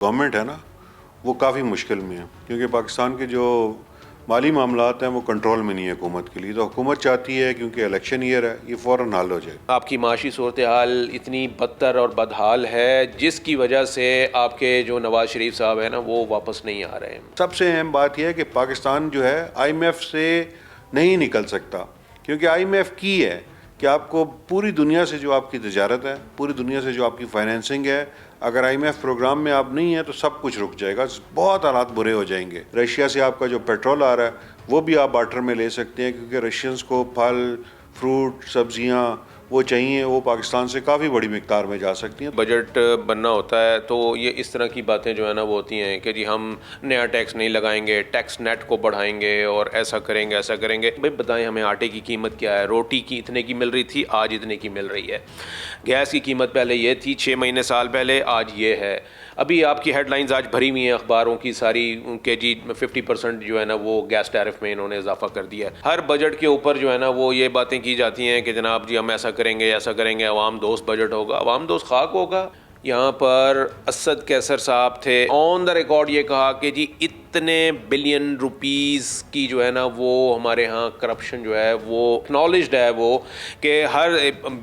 Government ہے نا وہ کافی مشکل میں ہے، کیونکہ پاکستان کے جو مالی معاملات ہیں وہ کنٹرول میں نہیں ہے حکومت کے لیے. تو حکومت چاہتی ہے کیونکہ الیکشن ایئر ہے یہ فوراً حل ہو جائے. آپ کی معاشی صورتحال اتنی بدتر اور بدحال ہے جس کی وجہ سے آپ کے جو نواز شریف صاحب ہیں نا وہ واپس نہیں آ رہے ہیں. سب سے اہم بات یہ ہے کہ پاکستان جو ہے آئی ایم ایف سے نہیں نکل سکتا، کیونکہ آئی ایم ایف کی ہے کہ آپ کو پوری دنیا سے جو آپ کی تجارت ہے، پوری دنیا سے جو آپ کی فائنینسنگ ہے، اگر آئی ایم ایف پروگرام میں آپ نہیں ہیں تو سب کچھ رک جائے گا، بہت حالات برے ہو جائیں گے. رشیا سے آپ کا جو پیٹرول آ رہا ہے وہ بھی آپ بارٹر میں لے سکتے ہیں، کیونکہ رشینز کو پھل، فروٹ، سبزیاں وہ چاہیے، وہ پاکستان سے کافی بڑی مقدار میں جا سکتی ہیں. بجٹ بننا ہوتا ہے تو یہ اس طرح کی باتیں جو ہے نا وہ ہوتی ہیں کہ جی ہم نیا ٹیکس نہیں لگائیں گے، ٹیکس نیٹ کو بڑھائیں گے اور ایسا کریں گے ایسا کریں گے. بھائی بتائیں ہمیں آٹے کی قیمت کیا ہے؟ روٹی کی اتنے کی مل رہی تھی، آج اتنے کی مل رہی ہے. گیس کی قیمت پہلے یہ تھی 6 مہینے سال پہلے، آج یہ ہے. ابھی آپ کی ہیڈ لائنز آج بھری ہوئی ہیں اخباروں کی ساری کہ جی 50% جو ہے نا وہ گیس ٹیرف میں انہوں نے اضافہ کر دیا ہے. ہر بجٹ کے اوپر جو ہے نا وہ یہ باتیں کی جاتی ہیں کہ جناب جی ہم ایسا کریں گے ایسا کریں گے، عوام دوست بجٹ ہوگا. عوام دوست خاک ہوگا. یہاں پر اسد کیسر صاحب تھے، آن دا ریکارڈ یہ کہا کہ جی اتنے بلین روپیز کی جو ہے نا وہ ہمارے ہاں کرپشن جو ہے وہ اکنالجڈ ہے، وہ کہ ہر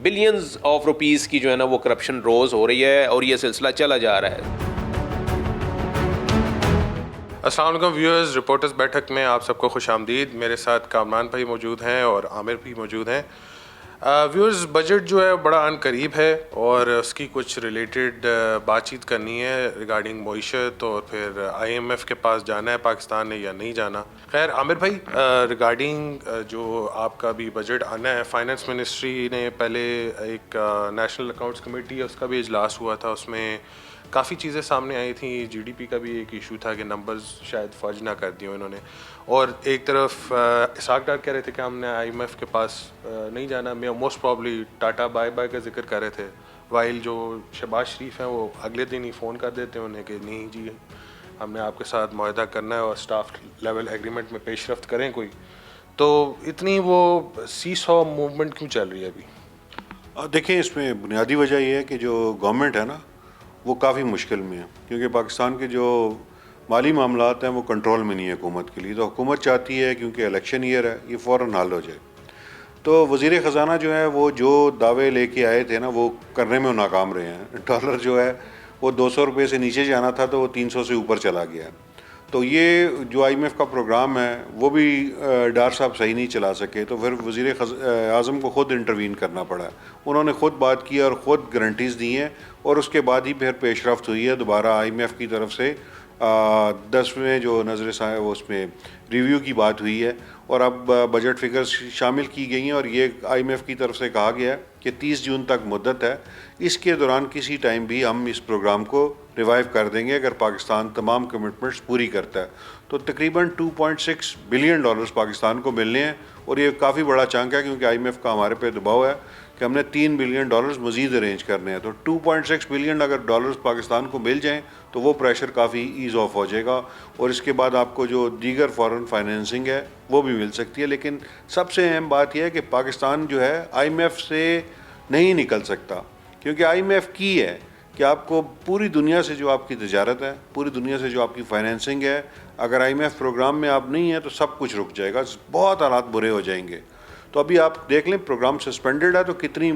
بلینز آف روپیز کی جو ہے نا وہ کرپشن روز ہو رہی ہے اور یہ سلسلہ چلا جا رہا ہے. السلام علیکم ویورز، رپورٹرز بیٹھک میں آپ سب کو خوش آمدید. میرے ساتھ کامران بھائی موجود ہیں اور عامر بھی موجود ہیں. ویورز، بجٹ جو ہے بڑا عن قریب ہے اور اس کی کچھ ریلیٹڈ بات چیت کرنی ہے ریگارڈنگ معیشت، اور پھر آئی ایم ایف کے پاس جانا ہے پاکستان نے یا نہیں جانا. خیر عامر بھائی، ریگارڈنگ جو آپ کا بھی بجٹ آنا ہے، فائنانس منسٹری نے پہلے ایک نیشنل اکاؤنٹس کمیٹی ہے اس کا بھی اجلاس ہوا تھا، اس میں کافی چیزیں سامنے آئی تھیں. جی ڈی پی کا بھی ایک ایشو تھا کہ نمبرز شاید فرج نہ کر دیے انہوں نے، اور ایک طرف اسحاق ڈار کہہ رہے تھے کہ ہم نے آئی ایم ایف کے پاس نہیں جانا. میں most probably Tata by by کا ذکر کر رہے تھے، وائل جو شہباز شریف ہیں وہ اگلے دن ہی فون کر دیتے ہیں انہیں کہ نہیں جی ہم نے آپ کے ساتھ معاہدہ کرنا ہے اور اسٹاف لیول ایگریمنٹ میں پیش رفت کریں کوئی. تو اتنی وہ سی سو موومنٹ کیوں چل رہی ہے ابھی؟ دیکھیں، اس میں بنیادی وجہ یہ ہے کہ جو گورنمنٹ ہے نا وہ کافی مشکل میں ہے، کیونکہ پاکستان کے جو مالی معاملات ہیں وہ کنٹرول میں نہیں ہے حکومت کے لیے. تو حکومت چاہتی ہے کیونکہ الیکشن ایئر ہے یہ فوراً حل ہو جائے. تو وزیر خزانہ جو ہے وہ جو دعوے لے کے آئے تھے نا وہ کرنے میں ناکام رہے ہیں. ڈالر جو ہے وہ 200 روپے سے نیچے جانا تھا تو وہ 300 سے اوپر چلا گیا ہے. تو یہ جو آئی ایم ایف کا پروگرام ہے وہ بھی ڈار صاحب صحیح نہیں چلا سکے، تو پھر وزیر اعظم کو خود انٹروین کرنا پڑا. انہوں نے خود بات کی اور خود گارنٹیز دی ہیں، اور اس کے بعد ہی پھر پیش رفت ہوئی ہے. دوبارہ آئی ایم ایف کی طرف سے 10ویں جو نظر ثانی وہ اس میں ریویو کی بات ہوئی ہے، اور اب بجٹ فگرز شامل کی گئی ہیں، اور یہ آئی ایم ایف کی طرف سے کہا گیا ہے کہ 30 جون تک مدت ہے، اس کے دوران کسی ٹائم بھی ہم اس پروگرام کو ریوائیو کر دیں گے اگر پاکستان تمام کمٹمنٹس پوری کرتا ہے. تو تقریباً 2.6 بلین ڈالرز پاکستان کو ملنے ہیں، اور یہ کافی بڑا چانک ہے کیونکہ آئی ایم ایف کا ہمارے پہ دباؤ ہے کہ ہم نے 3 بلین ڈالرز مزید ارینج کرنے ہیں. تو 2.6 بلین اگر ڈالرز پاکستان کو مل جائیں تو وہ پریشر کافی ایز آف ہو جائے گا، اور اس کے بعد آپ کو جو دیگر فارن فائنینسنگ ہے وہ بھی مل سکتی ہے. لیکن سب سے اہم بات یہ ہے کہ پاکستان جو ہے آئی ایم ایف سے نہیں نکل سکتا، کیونکہ آئی ایم ایف کی ہے کہ آپ کو پوری دنیا سے جو آپ کی تجارت ہے، پوری دنیا سے جو آپ کی فائنینسنگ ہے، اگر آئی ایم ایف پروگرام میں آپ نہیں ہیں تو سب کچھ رک جائے گا، بہت حالات برے ہو جائیں گے. تو ابھی آپ دیکھ لیں پروگرام سسپینڈڈ ہے تو کتنی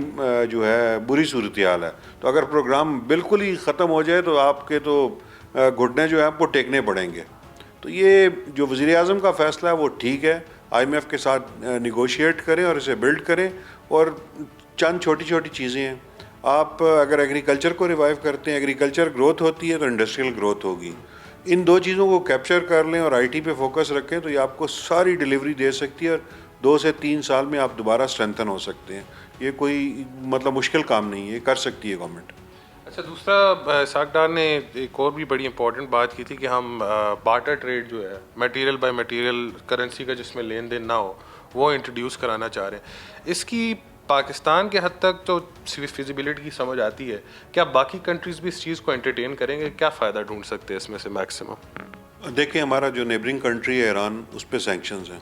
جو ہے بری صورتحال ہے. تو اگر پروگرام بالکل ہی ختم ہو جائے تو آپ کے تو گھٹنے جو ہیں آپ کو ٹیکنے پڑیں گے. تو یہ جو وزیر اعظم کا فیصلہ ہے وہ ٹھیک ہے، آئی ایم ایف کے ساتھ نیگوشیٹ کریں اور اسے بلڈ کریں. اور چند چھوٹی چھوٹی چیزیں ہیں، آپ اگر ایگریکلچر کو ریوائیو کرتے ہیں، ایگریکلچر گروتھ ہوتی ہے تو انڈسٹریل گروتھ ہوگی. ان دو چیزوں کو کیپچر کر لیں اور آئی ٹی پہ فوکس رکھیں تو یہ آپ کو ساری ڈلیوری دے سکتی ہے، اور 2 سے 3 سال میں آپ دوبارہ اسٹرینتھن ہو سکتے ہیں. یہ کوئی مطلب مشکل کام نہیں ہے، یہ کر سکتی ہے گورنمنٹ. اچھا، دوسرا اسحاق ڈار نے ایک اور بھی بڑی امپورٹنٹ بات کی تھی کہ ہم بارٹر ٹریڈ جو ہے میٹیریل بائی میٹیریل کرنسی کا جس میں لین دین نہ ہو وہ انٹروڈیوس کرانا چاہ رہے ہیں. اس کی پاکستان کے حد تک تو فیزیبلٹی کی سمجھ آتی ہے، کیا باقی کنٹریز بھی اس چیز کو انٹرٹین کریں گے؟ کیا فائدہ ڈھونڈ سکتے ہیں اس میں سے میکسیمم؟ دیکھیں، ہمارا جو نیبرنگ کنٹری ہے ایران، اس پہ سینکشنز ہیں،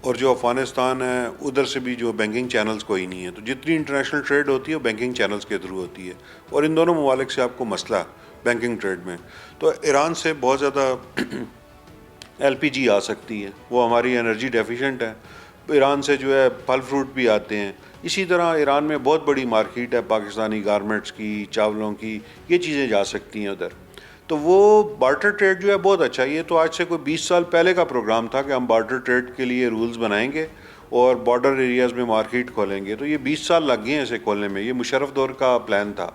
اور جو افغانستان ہے ادھر سے بھی جو بینکنگ چینلز کوئی نہیں ہے. تو جتنی انٹرنیشنل ٹریڈ ہوتی ہے وہ بینکنگ چینلز کے تھرو ہوتی ہے، اور ان دونوں ممالک سے آپ کو مسئلہ بینکنگ ٹریڈ میں. تو ایران سے بہت زیادہ LPG آ سکتی ہے, وہ ہماری انرجی ڈیفیشینٹ ہے. ایران سے جو ہے پھل فروٹ بھی آتے ہیں. اسی طرح ایران میں بہت بڑی مارکیٹ ہے پاکستانی گارمنٹس کی, چاولوں کی, یہ چیزیں جا سکتی ہیں ادھر. تو وہ بارٹر ٹریڈ جو ہے بہت اچھا ہے. یہ تو آج سے کوئی 20 سال پہلے کا پروگرام تھا کہ ہم بارٹر ٹریڈ کے لیے رولز بنائیں گے اور بارڈر ایریاز میں مارکیٹ کھولیں گے. تو یہ 20 سال لگ گئے ہیں اسے کھولنے میں. یہ مشرف دور کا پلان تھا.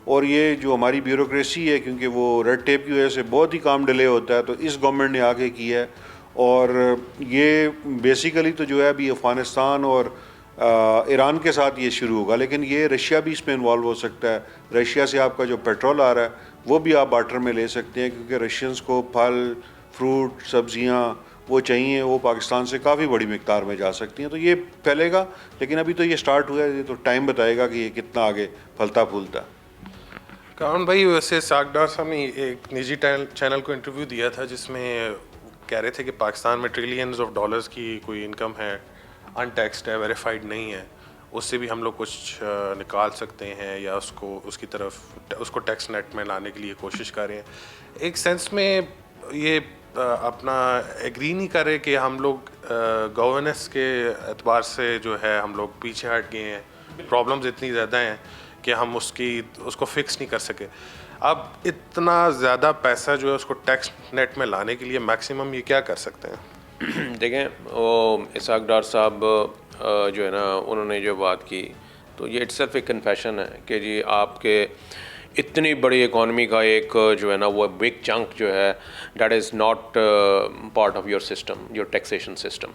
اور یہ جو ہماری بیوروکریسی ہے, کیونکہ وہ ریڈ ٹیپ کی وجہ سے بہت ہی کام ڈیلے ہوتا ہے, تو اس گورنمنٹ نے آگے کیا ہے. اور یہ بیسیکلی تو جو ہے ابھی افغانستان اور ایران کے ساتھ یہ شروع ہوگا, لیکن یہ رشیا بھی اس میں انوالو ہو سکتا ہے. رشیا سے آپ کا جو پیٹرول آ رہا ہے وہ بھی آپ بارٹر میں لے سکتے ہیں, کیونکہ رشینز کو پھل فروٹ سبزیاں وہ چاہیے, وہ پاکستان سے کافی بڑی مقدار میں جا سکتی ہیں. تو یہ پھیلے گا, لیکن ابھی تو یہ سٹارٹ ہوا ہے, یہ تو ٹائم بتائے گا کہ یہ کتنا آگے پھلتا پھولتا. کامران بھائی, ویسے ساگ ڈار صاحب نے ایک نجی چینل کو انٹرویو دیا تھا جس میں کہہ رہے تھے کہ پاکستان میں ٹریلینز آف ڈالرز کی کوئی انکم ہے, ان ٹیکسڈ ہے, ویریفائڈ نہیں ہے, اس سے بھی ہم لوگ کچھ نکال سکتے ہیں یا اس کی طرف اس کو ٹیکس نیٹ میں لانے کے لیے کوشش کر رہے ہیں. ایک سینس میں یہ اپنا ایگری نہیں کر رہے کہ ہم لوگ گورننس کے اعتبار سے جو ہے ہم لوگ پیچھے ہٹ گئے ہیں, پرابلمز اتنی زیادہ ہیں کہ ہم اس کو فکس نہیں کر سکے. اب اتنا زیادہ پیسہ جو ہے اس کو ٹیکس نیٹ میں لانے کے لیے میکسیمم یہ کیا کر سکتے ہیں؟ دیکھیں, وہ اسحاق ڈار صاحب جو ہے نا, انہوں نے جو بات کی تو یہ اٹ سیلف ایک کنفیشن ہے کہ جی آپ کے اتنی بڑی اکانومی کا ایک جو ہے نا وہ بگ چنک جو ہے that is not part of your system, your taxation system.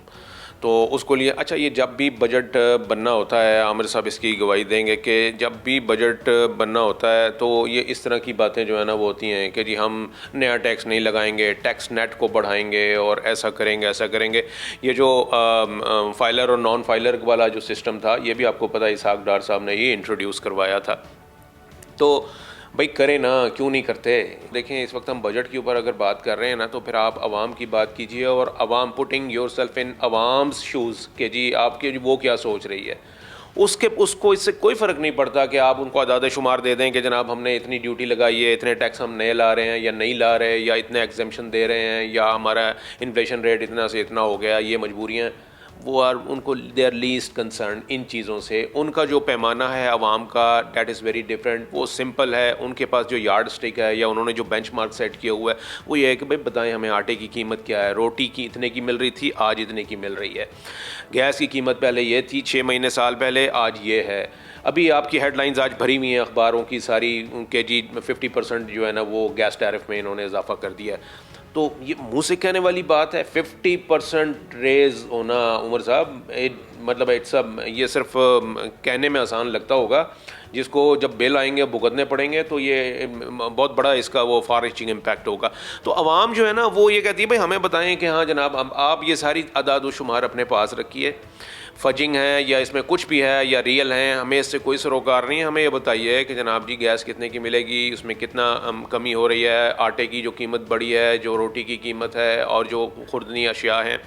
تو اس کو لیے اچھا, یہ جب بھی بجٹ بننا ہوتا ہے, عامر صاحب اس کی گواہی دیں گے کہ جب بھی بجٹ بننا ہوتا ہے تو یہ اس طرح کی باتیں جو ہے نا وہ ہوتی ہیں کہ جی ہم نیا ٹیکس نہیں لگائیں گے, ٹیکس نیٹ کو بڑھائیں گے اور ایسا کریں گے ایسا کریں گے. یہ جو فائلر اور نان فائلر والا جو سسٹم تھا یہ بھی آپ کو پتہ ہے اسحاق ڈار صاحب نے یہ انٹروڈیوس کروایا تھا. تو بھائی کریں نا, کیوں نہیں کرتے. دیکھیں اس وقت ہم بجٹ کے اوپر اگر بات کر رہے ہیں نا تو پھر آپ عوام کی بات کیجئے, اور عوام پٹنگ یور سیلف ان عوام's شوز کہ جی آپ کے وہ کیا سوچ رہی ہے. اس کو اس سے کوئی فرق نہیں پڑتا کہ آپ ان کو اعداد شمار دے دیں کہ جناب ہم نے اتنی ڈیوٹی لگائی ہے, اتنے ٹیکس ہم نئے لا رہے ہیں یا نہیں لا رہے, یا اتنے ایگزمپشن دے رہے ہیں, یا ہمارا انفلیشن ریٹ اتنا سے اتنا ہو گیا, یہ مجبوریاں. وہ ان کو دے آر لیسٹ کنسرن ان چیزوں سے. ان کا جو پیمانہ ہے عوام کا دیٹ از ویری ڈفرینٹ, وہ سمپل ہے. ان کے پاس جو یارڈ اسٹک ہے یا انہوں نے جو بینچ مارک سیٹ کیا ہوا ہے وہ یہ ہے کہ بھائی بتائیں ہمیں آٹے کی قیمت کیا ہے, روٹی کی اتنے کی مل رہی تھی آج اتنے کی مل رہی ہے, گیس کی قیمت پہلے یہ تھی 6 مہینے سال پہلے آج یہ ہے. ابھی آپ کی ہیڈ لائنز آج بھری ہوئی ہیں اخباروں کی ساری کہ جی 50% جو ہے نا وہ گیس ٹیرف میں انہوں نے اضافہ کر دیا ہے. تو یہ منہ سے کہنے والی بات ہے. 50% ریز ہونا عمر صاحب, مطلب یہ صرف کہنے میں آسان لگتا ہوگا, جس کو جب بل آئیں گے بھگتنے پڑیں گے تو یہ بہت بڑا اس کا وہ فار ریچنگ امپیکٹ ہوگا. تو عوام جو ہے نا وہ یہ کہتی ہے بھائی ہمیں بتائیں کہ ہاں جناب آپ یہ ساری اعداد و شمار اپنے پاس رکھیے, فجنگ ہے یا اس میں کچھ بھی ہے یا ریئل ہیں, ہمیں اس سے کوئی سروکار نہیں ہے. ہمیں یہ بتائیے کہ جناب جی گیس کتنے کی ملے گی, اس میں کتنا کمی ہو رہی ہے, آٹے کی جو قیمت بڑھی ہے, جو روٹی کی قیمت ہے, اور جو خوردنی اشیاء ہیں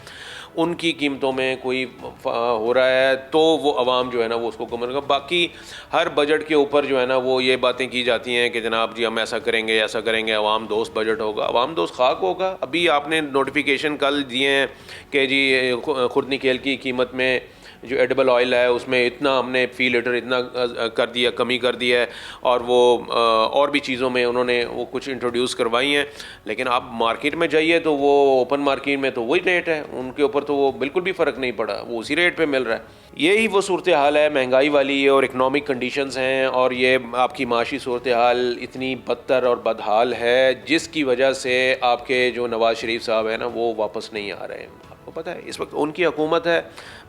ان کی قیمتوں میں کوئی ہو رہا ہے, تو وہ عوام جو ہے نا وہ اس کو کمر گا. باقی ہر بجٹ کے اوپر جو ہے نا وہ یہ باتیں کی جاتی ہیں کہ جناب جی ہم ایسا کریں گے ایسا کریں گے, عوام دوست بجٹ ہوگا. عوام دوست خاک ہوگا. ابھی آپ نے نوٹیفیکیشن کل دیے ہیں کہ جی خوردنی تیل کی قیمت میں جو ایڈیبل آئل ہے اس میں اتنا ہم نے فی لیٹر اتنا کر دیا, کمی کر دی ہے, اور وہ اور بھی چیزوں میں انہوں نے وہ کچھ انٹروڈیوس کروائی ہیں. لیکن آپ مارکیٹ میں جائیے تو وہ اوپن مارکیٹ میں تو وہی ریٹ ہے, ان کے اوپر تو وہ بالکل بھی فرق نہیں پڑا, وہ اسی ریٹ پہ مل رہا ہے. یہی وہ صورتحال ہے مہنگائی والی, اور اکنامک کنڈیشنز ہیں, اور یہ آپ کی معاشی صورتحال اتنی بدتر اور بدحال ہے جس کی وجہ سے آپ کے جو نواز شریف صاحب ہیں نا وہ واپس نہیں آ رہے ہیں. آپ کو پتہ ہے اس وقت ان کی حکومت ہے,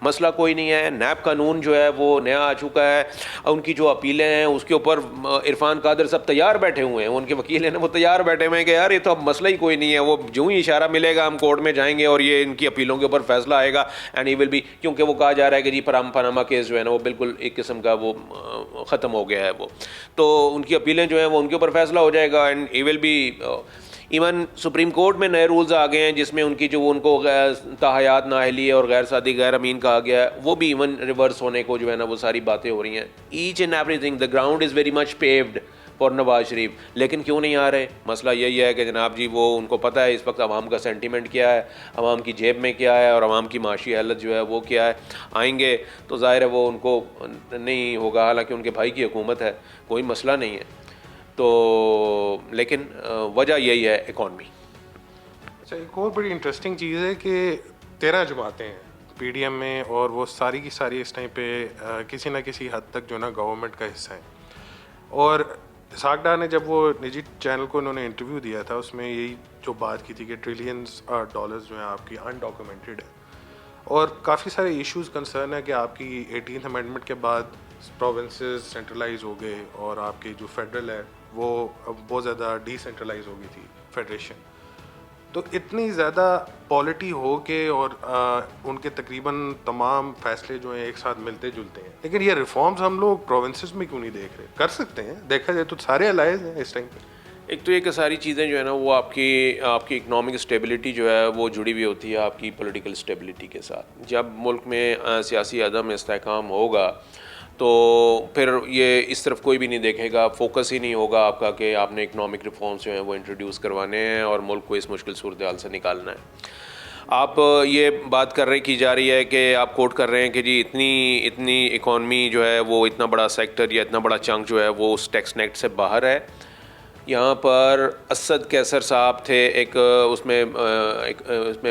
مسئلہ کوئی نہیں ہے. نیب قانون جو ہے وہ نیا آ چکا ہے, ان کی جو اپیلیں ہیں اس کے اوپر عرفان قادر سب تیار بیٹھے ہوئے ہیں, ان کے وکیل ہیں نا وہ تیار بیٹھے ہوئے ہیں کہ یار یہ تو اب مسئلہ ہی کوئی نہیں ہے, وہ جو ہی اشارہ ملے گا ہم کورٹ میں جائیں گے اور یہ ان کی اپیلوں کے اوپر فیصلہ آئے گا. اینڈ ہی ول بی, کیونکہ وہ کہا جا رہا ہے کہ جی پاناما کیس جو ہے نا وہ بالکل ایک قسم کا وہ ختم ہو گیا ہے وہ, تو ان کی اپیلیں جو ہیں وہ ان کے اوپر فیصلہ ہو جائے گا. And he will be, even Supreme Court میں نئے رولز آ گئے ہیں جس میں ان کی جو ان کو تاحیات نااہلی اور غیر صادق غیر امین کہا گیا ہے وہ بھی ایون ریورس ہونے کو جو ہے نا وہ ساری باتیں ہو رہی ہیں. Each and everything, the ground is very much paved for Nawaz Sharif, لیکن کیوں نہیں آ رہے؟ مسئلہ یہی ہے کہ جناب جی وہ ان کو پتہ ہے اس وقت عوام کا سینٹیمنٹ کیا ہے, عوام کی جیب میں کیا ہے اور عوام کی معاشی حالت جو ہے وہ کیا ہے. آئیں گے تو ظاہر ہے وہ ان کو نہیں ہوگا, حالانکہ ان کے بھائی کی حکومت ہے, کوئی مسئلہ نہیں ہے. تو لیکن وجہ یہی ہے اکانومی. اچھا, ایک اور بڑی انٹرسٹنگ چیز ہے کہ 13 جماعتیں ہیں پی ڈی ایم میں, اور وہ ساری کی ساری اس ٹائم پہ کسی نہ کسی حد تک جو نا گورنمنٹ کا حصہ ہیں. اور اسحاق ڈار نے جب وہ نجی چینل کو انہوں نے انٹرویو دیا تھا, اس میں یہی جو بات کی تھی کہ ٹریلینز ڈالرز جو ہیں آپ کی انڈاکومنٹڈ ہے, اور کافی سارے ایشوز کنسرن ہے کہ آپ کی 18th امینڈمنٹ کے بعد پروونسز سینٹرلائز ہو گئے اور آپ کی جو فیڈرل ہے وہ بہت زیادہ ڈی سینٹرلائز ہو گئی تھی فیڈریشن. تو اتنی زیادہ پالیٹی ہو کے اور ان کے تقریباً تمام فیصلے جو ہیں ایک ساتھ ملتے جلتے ہیں, لیکن یہ ریفارمز ہم لوگ پروونسز میں کیوں نہیں دیکھ رہے؟ کر سکتے ہیں, دیکھا جائے تو سارے الائز ہیں اس ٹائم پہ. ایک تو یہ کہ ساری چیزیں جو ہے نا وہ آپ کی اکنامک اسٹیبلٹی جو ہے وہ جڑی ہوئی ہوتی ہے آپ کی پولیٹیکل اسٹیبلٹی کے ساتھ. جب ملک میں سیاسی عدم استحکام ہوگا تو پھر یہ اس طرف کوئی بھی نہیں دیکھے گا, فوکس ہی نہیں ہوگا آپ کا کہ آپ نے اکنامک ریفارمس جو ہیں وہ انٹروڈیوس کروانے ہیں اور ملک کو اس مشکل صورتحال سے نکالنا ہے. آپ یہ بات کر رہے کی جا رہی ہے کہ آپ کوٹ کر رہے ہیں کہ جی اتنی اکانومی جو ہے وہ اتنا بڑا سیکٹر یا اتنا بڑا چنک جو ہے وہ اس ٹیکس نیٹ سے باہر ہے. یہاں پر اسد کیسر صاحب تھے ایک اس میں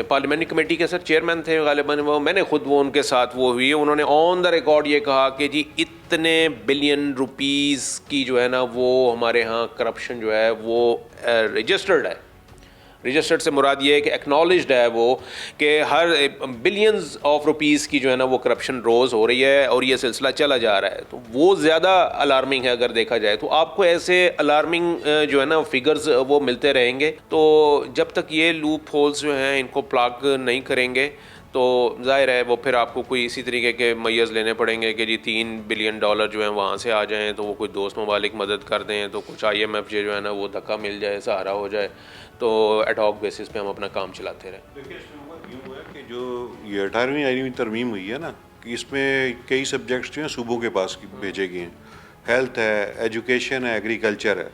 پارلیمنٹری کمیٹی کے سر چیئرمین تھے غالباً, وہ میں نے خود وہ ان کے ساتھ وہ ہوئی, انہوں نے آن دا ریکارڈ یہ کہا کہ جی اتنے بلین روپیز کی جو ہے نا وہ ہمارے ہاں کرپشن جو ہے وہ رجسٹرڈ ہے. رجسٹرڈ سے مراد یہ ہے کہ ایکنالجڈ ہے وہ کہ ہر بلینز آف روپیز کی جو ہے نا وہ کرپشن روز ہو رہی ہے اور یہ سلسلہ چلا جا رہا ہے. تو وہ زیادہ الارمنگ ہے اگر دیکھا جائے تو. آپ کو ایسے الارمنگ جو ہے نا فگرز وہ ملتے رہیں گے, تو جب تک یہ لوپ ہولز جو ہیں ان کو پلاگ نہیں کریں گے تو ظاہر ہے وہ پھر آپ کو کوئی اسی طریقے کے میز لینے پڑیں گے کہ جی $3 بلین جو ہیں وہاں سے آ جائیں, تو وہ کوئی دوست ممالک مدد کر دیں, تو کچھ IMF جو ہے نا وہ دھکا مل جائے, سہارا ہو جائے, تو ایڈ ہاک بیسس پہ ہم اپنا کام چلاتے رہیں. دیکھیے اس میں یوں ہوا ہے کہ جو یہ 18ویں آئینی ترمیم ہوئی ہے نا, کہ اس میں کئی سبجیکٹس جو ہیں صوبوں کے پاس بھیجے گئے ہیں. ہیلتھ ہے, ایجوکیشن ہے, ایگریکلچر ہے.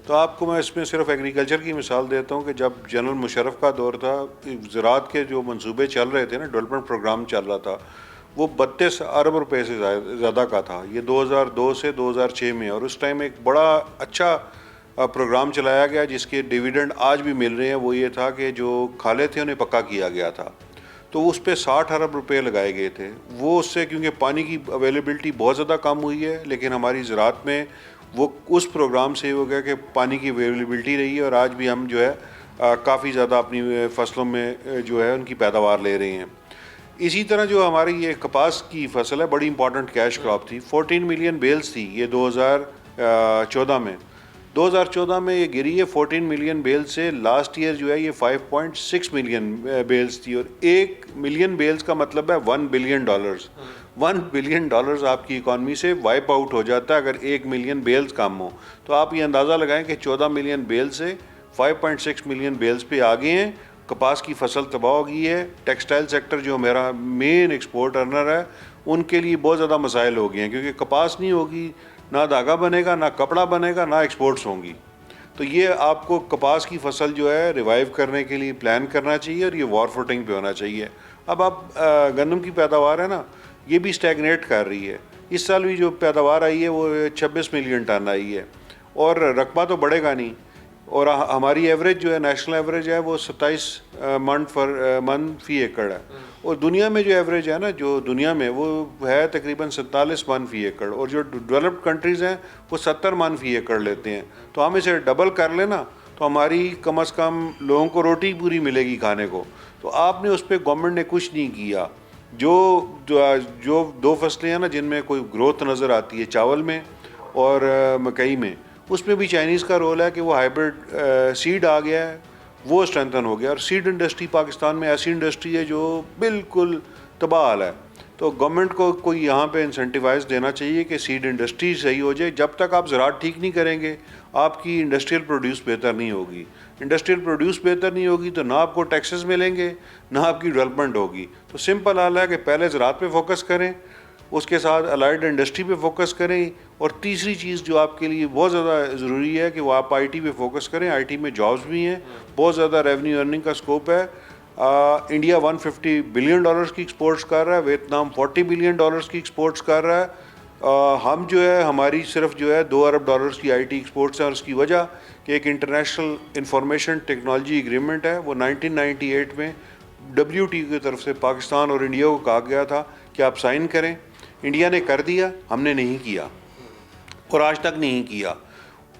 تو آپ کو میں اس میں صرف ایگریکلچر کی مثال دیتا ہوں کہ جب جنرل مشرف کا دور تھا, زراعت کے جو منصوبے چل رہے تھے نا, ڈیولپمنٹ پروگرام چل رہا تھا, وہ 32 ارب روپے سے زیادہ کا تھا. یہ 2002 سے 2006 میں, اور اس ٹائم ایک بڑا اچھا پروگرام چلایا گیا جس کے ڈیویڈنڈ آج بھی مل رہے ہیں. وہ یہ تھا کہ جو کھالے تھے انہیں پکا کیا گیا تھا, تو اس پہ 60 ارب روپے لگائے گئے تھے. وہ اس سے کیونکہ پانی کی اویلیبلٹی بہت زیادہ کم ہوئی ہے, لیکن ہماری زراعت میں وہ اس پروگرام سے ہو گیا کہ پانی کی اویلیبلٹی رہی ہے, اور آج بھی ہم جو ہے کافی زیادہ اپنی فصلوں میں جو ہے ان کی پیداوار لے رہے ہیں. اسی طرح جو ہماری یہ کپاس کی فصل ہے, بڑی امپورٹنٹ کیش کراپ تھی, 14 ملین بیلز تھی یہ 2014 میں. 2014 میں یہ گری ہے 14 ملین بیل سے. لاسٹ ایئر جو ہے یہ 5.6 ملین بیلز تھی, اور 1 ملین بیلز کا مطلب ہے $1 بلین. $1 بلین آپ کی اکانومی سے وائپ آؤٹ ہو جاتا ہے اگر 1 ملین بیلز کم ہو. تو آپ یہ اندازہ لگائیں کہ 14 ملین بیل سے 5.6 ملین بیلز پہ آگے ہیں. کپاس کی فصل تباہ ہو گئی ہے. ٹیکسٹائل سیکٹر جو میرا مین ایکسپورٹ ارنر ہے, ان کے لیے بہت زیادہ مسائل ہو گئے ہیں, کیونکہ کپاس نہیں ہوگی, نہ دھاگا بنے گا, نہ کپڑا بنے گا, نہ ایکسپورٹس ہوں گی. تو یہ آپ کو کپاس کی فصل جو ہے ریوائیو کرنے کے لیے پلان کرنا چاہیے, اور یہ وار فوٹنگ پہ ہونا چاہیے. اب آپ گندم کی پیداوار ہے نا, یہ بھی اسٹیگنیٹ کر رہی ہے. اس سال بھی جو پیداوار آئی ہے وہ 26 ملین ٹن آئی ہے, اور رقبہ تو بڑھے گا نہیں. اور ہماری ایوریج جو ہے نیشنل ایوریج ہے وہ 27 من فی ایکڑ ہے, اور دنیا میں جو ایوریج ہے نا, جو دنیا میں وہ ہے تقریباً 47 من فی ایکڑ, اور جو ڈیولپڈ کنٹریز ہیں وہ 70 من فی ایکڑ لیتے ہیں. تو ہم اسے ڈبل کر لیں نا, تو ہماری کم از کم لوگوں کو روٹی پوری ملے گی کھانے کو. تو آپ نے اس پہ گورنمنٹ نے کچھ نہیں کیا. جو 2 فصلیں ہیں نا جن میں کوئی گروتھ نظر آتی ہے, چاول میں اور مکئی میں, اس میں بھی چائنیز کا رول ہے کہ وہ ہائیبرڈ سیڈ آ گیا ہے, وہ اسٹرینتھن ہو گیا. اور سیڈ انڈسٹری پاکستان میں ایسی انڈسٹری ہے جو بالکل تباہ حال ہے. تو گورنمنٹ کو کوئی یہاں پہ انسینٹیوائز دینا چاہیے کہ سیڈ انڈسٹری صحیح ہو جائے. جب تک آپ زراعت ٹھیک نہیں کریں گے, آپ کی انڈسٹریل پروڈیوس بہتر نہیں ہوگی. انڈسٹریل پروڈیوس بہتر نہیں ہوگی تو نہ آپ کو ٹیکسز ملیں گے, نہ آپ کی ڈیولپمنٹ ہوگی. تو سمپل حال ہے کہ پہلے زراعت پہ فوکس کریں, اس کے ساتھ الائڈ انڈسٹری پہ فوکس کریں, اور تیسری چیز جو آپ کے لیے بہت زیادہ ضروری ہے کہ وہ آپ آئی ٹی پہ فوکس کریں. آئی ٹی میں جابس بھی ہیں, بہت زیادہ ریونیو ارننگ کا اسکوپ ہے. انڈیا $150 بلین کی ایکسپورٹس کر رہا ہے, ویتنام $40 بلین کی ایکسپورٹس کر رہا ہے. ہم جو ہے ہماری صرف جو ہے $2 ارب کی آئی ٹی ایکسپورٹس ہیں, اور اس کی وجہ کہ ایک انٹرنیشنل انفارمیشن ٹیکنالوجی ایگریمنٹ ہے, وہ 1998 میں WTO کی طرف سے پاکستان اور انڈیا کو کہا گیا تھا کہ آپ سائن کریں. انڈیا نے کر دیا, ہم نے نہیں کیا, اور آج تک نہیں کیا,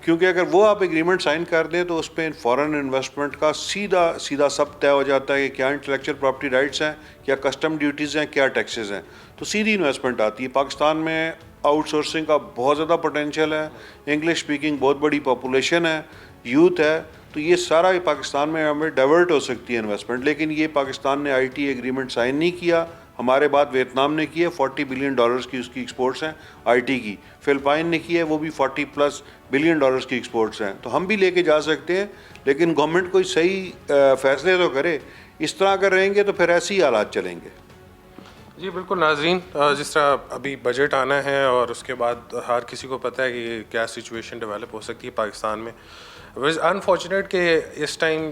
کیونکہ اگر وہ آپ ایگریمنٹ سائن کر دیں تو اس پہ فارن انویسٹمنٹ کا سیدھا سب طے ہو جاتا ہے کہ کیا انٹلیکچوئل پراپرٹی رائٹس ہیں, کیا کسٹم ڈیوٹیز ہیں, کیا ٹیکسز ہیں, تو سیدھی انویسٹمنٹ آتی ہے. پاکستان میں آؤٹ سورسنگ کا بہت زیادہ پوٹینشیل ہے, انگلش اسپیکنگ بہت بڑی پاپولیشن ہے, یوتھ ہے, تو یہ سارا پاکستان میں ہمیں ڈائیورٹ ہو سکتی ہے انویسٹمنٹ. لیکن یہ پاکستان نے آئی ٹی ایگریمنٹ سائن نہیں کیا. ہمارے بعد ویتنام نے کی ہے, $40 بلین کی اس کی ایکسپورٹس ہیں آئی ٹی کی. فلپائن نے کی ہے, وہ بھی $40+ بلین کی ایکسپورٹس ہیں. تو ہم بھی لے کے جا سکتے ہیں, لیکن گورنمنٹ کوئی صحیح فیصلے تو کرے. اس طرح اگر رہیں گے تو پھر ایسے ہی حالات چلیں گے. جی بالکل. ناظرین, جس طرح ابھی بجٹ آنا ہے اور اس کے بعد ہر کسی کو پتہ ہے کہ کیا سچویشن ڈیولپ ہو سکتی ہے پاکستان میں. انفارچونیٹ کہ اس ٹائم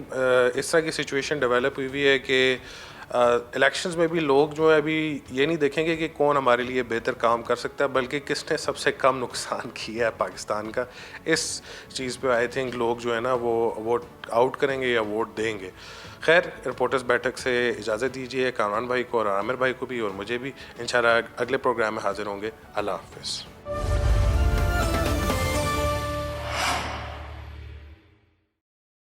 اس طرح کی سچویشن ڈیولپ ہوئی ہے کہ الیکشنز میں بھی لوگ جو ہے ابھی یہ نہیں دیکھیں گے کہ کون ہمارے لیے بہتر کام کر سکتا ہے, بلکہ کس نے سب سے کم نقصان کیا ہے پاکستان کا. اس چیز پہ آئی تھنک لوگ جو ہے نا وہ ووٹ آؤٹ کریں گے یا ووٹ دیں گے. خیر, رپورٹرز بیٹھک سے اجازت دیجیے کامران بھائی کو اور عامر بھائی کو بھی, اور مجھے بھی. انشاءاللہ اگلے پروگرام میں حاضر ہوں گے. اللہ حافظ.